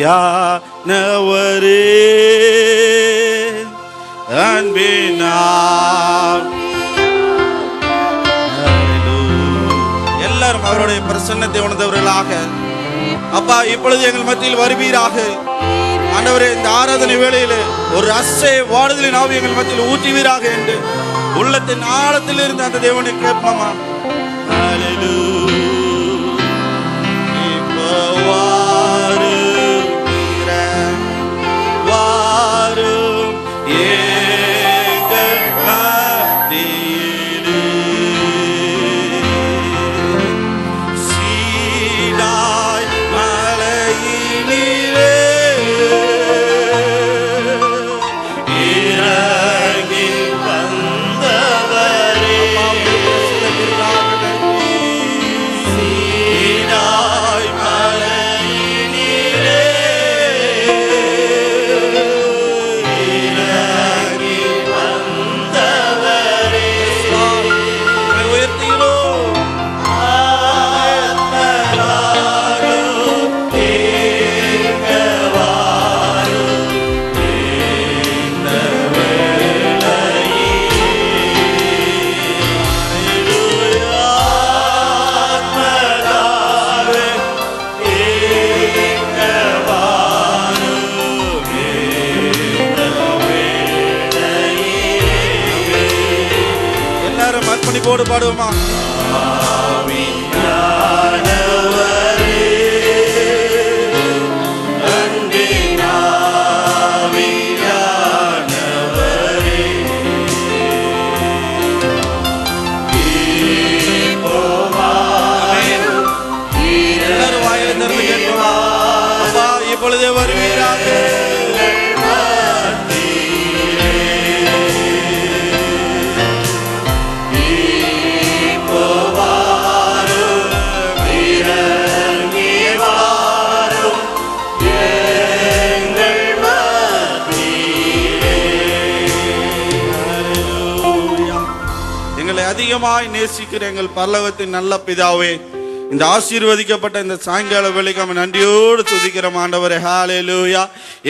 ஆவியானவரே அன்பினால் எல்லாரும் அவருடைய பிரசன்னத்தை உணர்ந்தவர்களாக அப்பா இப்பொழுது எங்கள் மத்தியில் வருவீராக. ஆண்டவரே, இந்த ஆராதனை வேளையில் ஒரு அசை வாடுதலின் ஆவி எங்கள் மத்தியில் ஊற்றுவீராக என்று உள்ளத்தின் ஆழத்தில் இருந்து அந்த தேவனை கேட்போமா? அர்ப்பணிப்போடு பாடுவோமா? எல்லாரும் வாயில திறந்து கேட்போமா? அப்பா இப்பொழுதே வருவீராக. அதிகமாய் நேசிக்கிற எங்கள் பரலோகத்தின் நல்ல பிதாவே, இந்த ஆசீர்வதிக்கப்பட்ட இந்த சாயங்கால வேளைக்கு நன்றியோடு துதிக்கிறோம் ஆண்டவரே. ஹல்லேலூயா.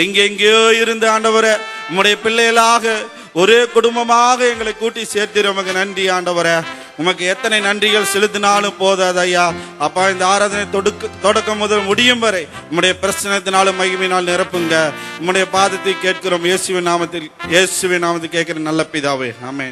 எங்கெங்கேயோ இருந்து ஆண்டவரே உம்முடைய பிள்ளைகளாக ஒரே குடும்பமாக எங்களை கூட்டி சேர்த்திரு. உமக்கு நன்றி ஆண்டவரே. உமக்கு எத்தனை நன்றிகள் செலுத்தினாலும் போதாது ஐயா. அப்பா, இந்த ஆராதனை தொடக்கம் முதல் முடியும் வரை உம்முடைய பிரசன்னத்தினாலும் மகிமையினால் நிரப்புங்க. உம்முடைய பாதத்தை கேட்கிறோம் இயேசுவின் நாமத்தில் கேட்கிற நல்ல பிதாவே. ஆமென்.